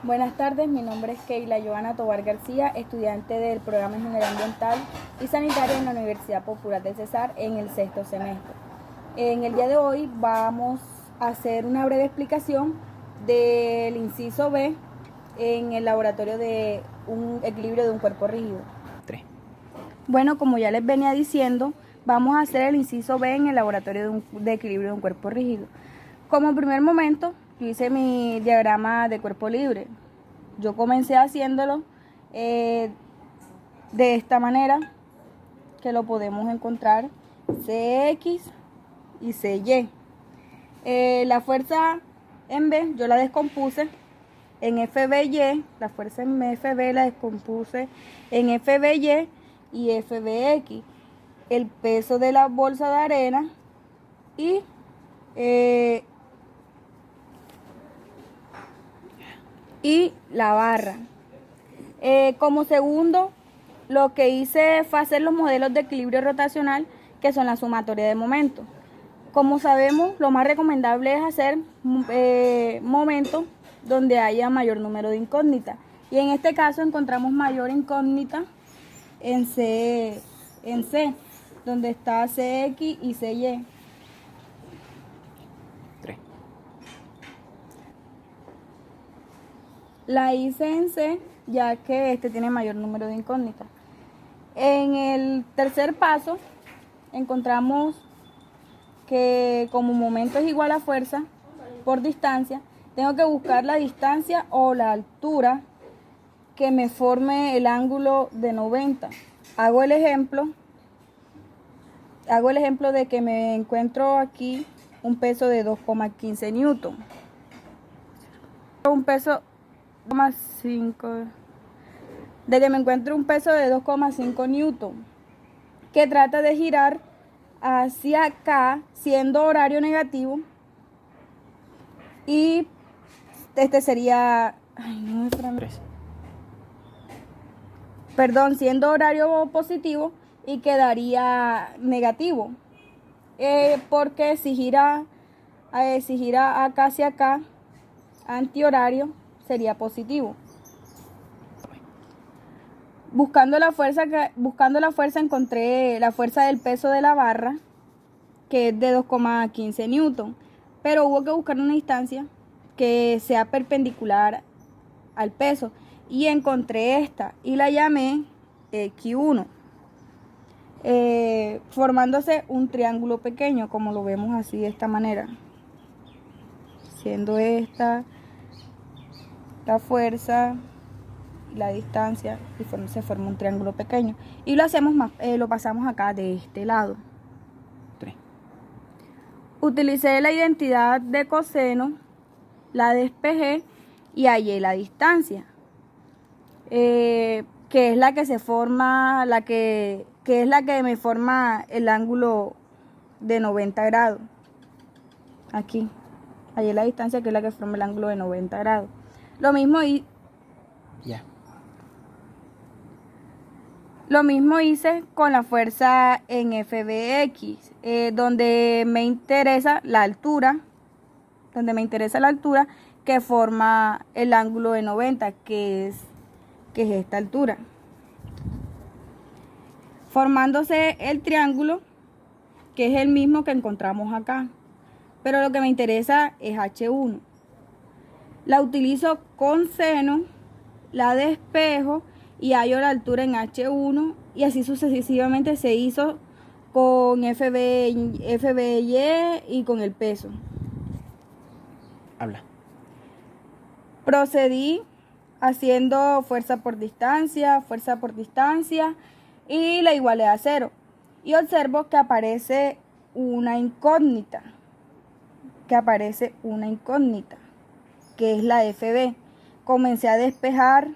Buenas tardes, mi nombre es Keila Joana Tobar García, estudiante del programa Ingeniería Ambiental y Sanitaria en la Universidad Popular del Cesar en el sexto semestre. En el día de hoy vamos a hacer una breve explicación del inciso B en el laboratorio de un equilibrio de un cuerpo rígido. Bueno, como ya les venía diciendo, vamos a hacer el inciso B en el laboratorio de equilibrio de un cuerpo rígido. Como primer momento, yo hice mi diagrama de cuerpo libre. Yo comencé haciéndolo de esta manera, que lo podemos encontrar CX y CY. La fuerza en B yo la descompuse en FBY, la fuerza en FB la descompuse en FBY y FBX. El peso de la bolsa de arena y la barra. Como segundo, lo que hice fue hacer los modelos de equilibrio rotacional, que son la sumatoria de momentos. Como sabemos, lo más recomendable es hacer momentos donde haya mayor número de incógnitas. Y en este caso encontramos mayor incógnita en C, donde está CX y CY. La hice en C, ya que este tiene mayor número de incógnitas. En el tercer paso, encontramos que como momento es igual a fuerza por distancia, tengo que buscar la distancia o la altura que me forme el ángulo de 90. Hago el ejemplo de que me encuentro aquí un peso de 2,15 newton. De que me encuentro un peso de 2,5 newton, que trata de girar hacia acá siendo horario negativo, y este sería, siendo horario positivo, y quedaría negativo, porque si gira acá hacia acá, antihorario, sería positivo. Buscando la fuerza encontré la fuerza del peso de la barra, que es de 2,15 newton, pero hubo que buscar una distancia que sea perpendicular al peso, y encontré esta y la llamé Q1, formándose un triángulo pequeño, como lo vemos así de esta manera, siendo esta la fuerza, la distancia, y se forma un triángulo pequeño, y lo pasamos acá de este lado. Utilicé la identidad de coseno, la despejé y hallé la distancia, que es la que se forma, que es la que me forma el ángulo de 90 grados. Aquí hallé la distancia, que es la que forma el ángulo de 90 grados. Lo mismo hice con la fuerza en FBX, donde me interesa la altura, que forma el ángulo de 90, que es esta altura. Formándose el triángulo, que es el mismo que encontramos acá, pero lo que me interesa es H1. La utilizo con seno, la despejo y hallo la altura en H1, y así sucesivamente se hizo con FBY y con el peso. Procedí haciendo fuerza por distancia, y la igualé a 0. Y observo que aparece una incógnita, que es la FB. Comencé a despejar.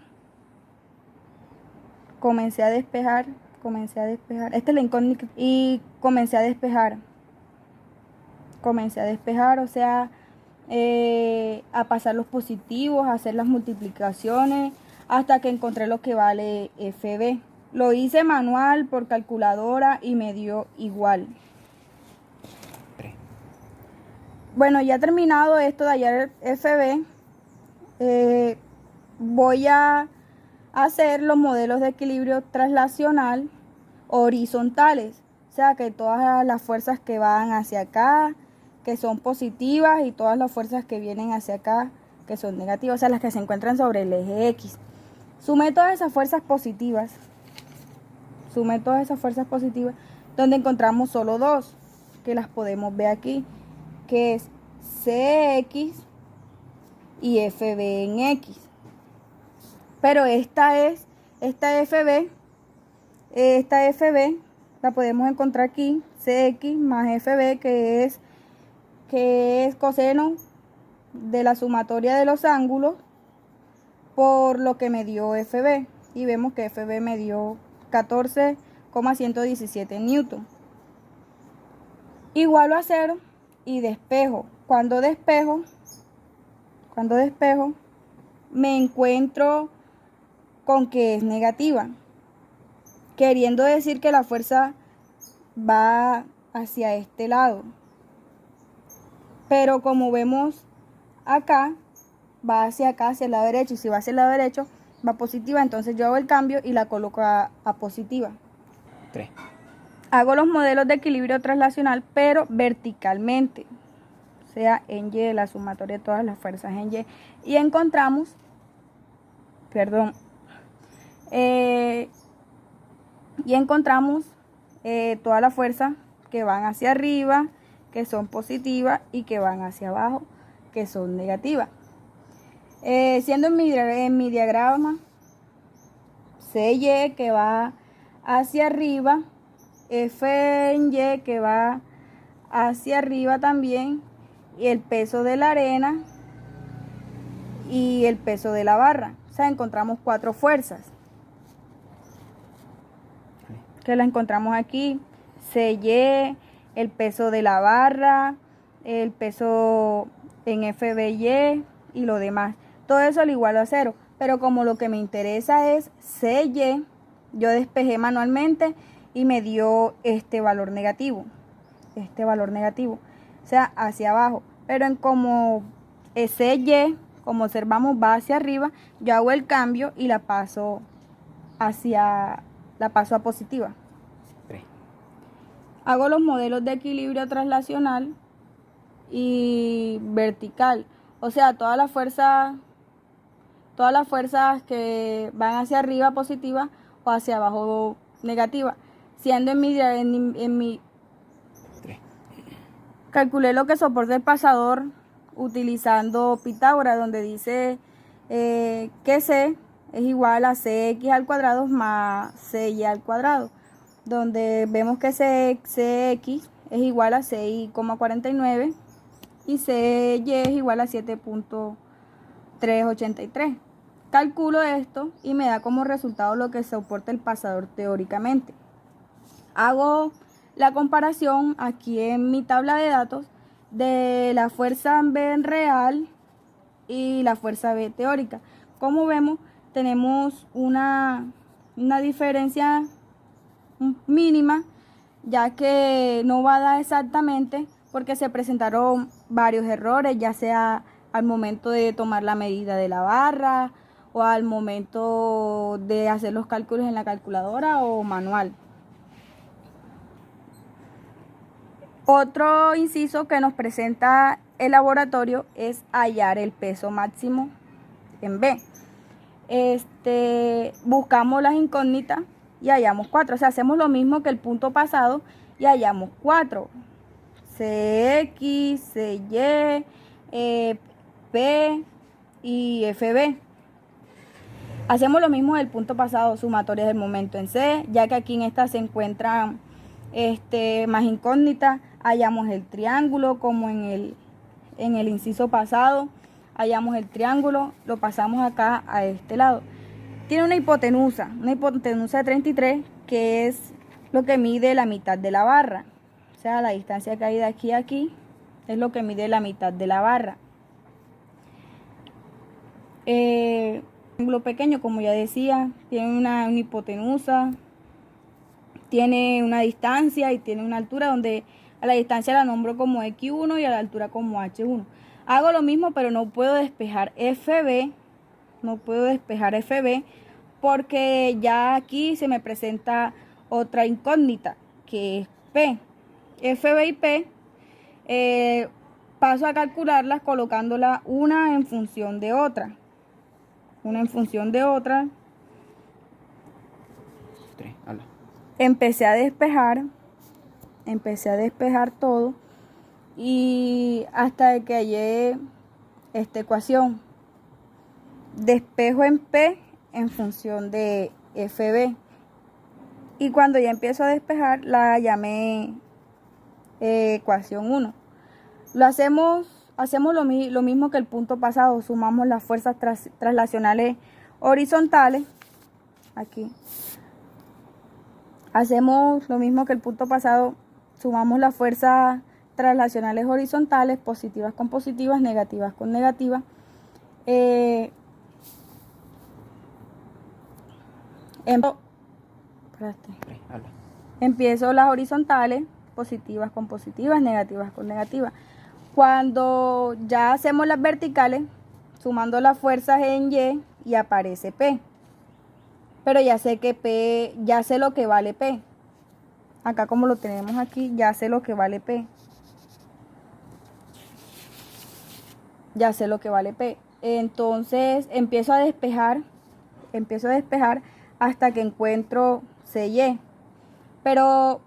Esta es la incógnita. Y comencé a despejar, o sea, a pasar los positivos, a hacer las multiplicaciones, hasta que encontré lo que vale FB. Lo hice manual por calculadora y me dio igual. Bueno, ya terminado esto de hallar FB, voy a hacer los modelos de equilibrio translacional horizontales. O sea, que todas las fuerzas que van hacia acá, que son positivas, y todas las fuerzas que vienen hacia acá, que son negativas, o sea, las que se encuentran sobre el eje X. Sume todas esas fuerzas positivas, donde encontramos solo dos, que las podemos ver aquí, que es CX y FB en X. Pero esta FB la podemos encontrar aquí, CX más FB, que es coseno de la sumatoria de los ángulos por lo que me dio FB. Y vemos que FB me dio 14,117 newton. Igualo a 0 y despejo. Cuando despejo, me encuentro con que es negativa, queriendo decir que la fuerza va hacia este lado. Pero como vemos acá, va hacia acá, hacia el lado derecho, y si va hacia el lado derecho, va positiva. Entonces yo hago el cambio y la coloco a positiva. 3. Hago los modelos de equilibrio translacional, pero verticalmente, o sea, en Y, la sumatoria de todas las fuerzas en Y, y encontramos, todas las fuerzas que van hacia arriba, que son positivas, y que van hacia abajo, que son negativas. Siendo en mi diagrama CY que va hacia arriba, F en Y que va hacia arriba también, y el peso de la arena y el peso de la barra. O sea, encontramos 4 fuerzas que las encontramos aquí: CY, el peso de la barra, el peso en FBY y lo demás. Todo eso lo igualo a 0, pero como lo que me interesa es CY, yo despejé manualmente y me dio este valor negativo, o sea, hacia abajo. Pero como CY, como observamos, va hacia arriba, yo hago el cambio y la paso a positiva. 3. Hago los modelos de equilibrio translacional y vertical, o sea, todas las fuerzas que van hacia arriba positiva o hacia abajo negativa. Siendo en mi 3. Calculé lo que soporta el pasador utilizando Pitágoras, donde dice que C es igual a CX al cuadrado más CY al cuadrado, donde vemos que CX es igual a 6,49 y CY es igual a 7,383. Calculo esto y me da como resultado lo que soporta el pasador teóricamente. Hago la comparación aquí en mi tabla de datos de la fuerza B real y la fuerza B teórica. Como vemos, tenemos una diferencia mínima, ya que no va a dar exactamente, porque se presentaron varios errores, ya sea al momento de tomar la medida de la barra o al momento de hacer los cálculos en la calculadora o manual. Otro inciso que nos presenta el laboratorio es hallar el peso máximo en B. Buscamos las incógnitas y hallamos 4. O sea, hacemos lo mismo que el punto pasado y hallamos 4. CX, CY, P y FB. Hacemos lo mismo del punto pasado, sumatorias del momento en C, ya que aquí en esta se encuentran más incógnitas. Hallamos el triángulo como en el inciso pasado. Hallamos el triángulo, lo pasamos acá a este lado. Tiene una hipotenusa de 33, que es lo que mide la mitad de la barra. O sea, la distancia que hay de aquí a aquí es lo que mide la mitad de la barra. Triángulo pequeño, como ya decía, tiene una hipotenusa, tiene una distancia y tiene una altura, donde a la distancia la nombro como X1 y a la altura como H1. Hago lo mismo, pero no puedo despejar FB no puedo despejar FB porque ya aquí se me presenta otra incógnita que es P. FB y P paso a calcularlas colocándola una en función de otra. Una en función de otra. 3, habla. Empecé a despejar todo y hasta que hallé esta ecuación. Despejo en P en función de FB. Y cuando ya empiezo a despejar, la llamé ecuación 1. Hacemos lo mismo que el punto pasado. Sumamos las fuerzas traslacionales horizontales. Aquí. Hacemos lo mismo que el punto pasado. Sumamos las fuerzas traslacionales horizontales, positivas con positivas, negativas con negativas. Empiezo las horizontales, positivas con positivas, negativas con negativas. Cuando ya hacemos las verticales, sumando las fuerzas en y aparece P. Pero ya sé que P, ya sé lo que vale P. Acá como lo tenemos aquí, ya sé lo que vale P. Ya sé lo que vale P. Entonces empiezo a despejar hasta que encuentro CY. Pero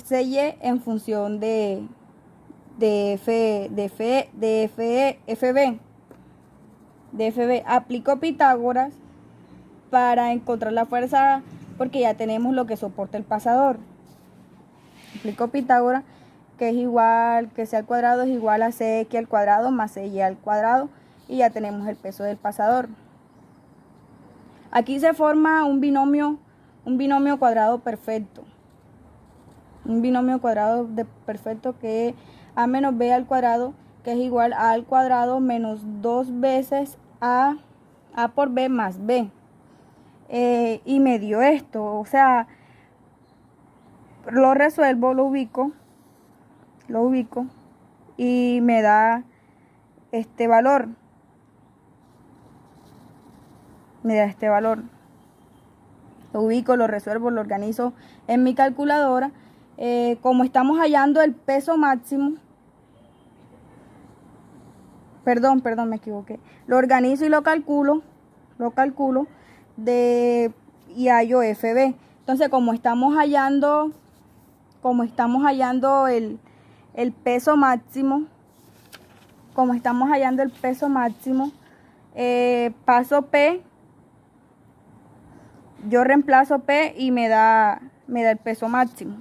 CY en función de FB. Aplico Pitágoras para encontrar la fuerza porque ya tenemos lo que soporta el pasador. Aplico Pitágoras, que es igual, que C al cuadrado es igual a CX al cuadrado más CY al cuadrado, y ya tenemos el peso del pasador. Aquí se forma un binomio cuadrado perfecto. Un binomio cuadrado perfecto que es A menos B al cuadrado, que es igual a al cuadrado menos 2 veces A por B más B. Y me dio esto, o sea, lo resuelvo, lo ubico y me da este valor. Lo ubico, lo resuelvo, lo organizo en mi calculadora. Como estamos hallando el peso máximo, perdón, me equivoqué. Lo organizo y lo calculo y hallo FB. Entonces, como estamos hallando el peso máximo, paso P, yo reemplazo P y me da el peso máximo.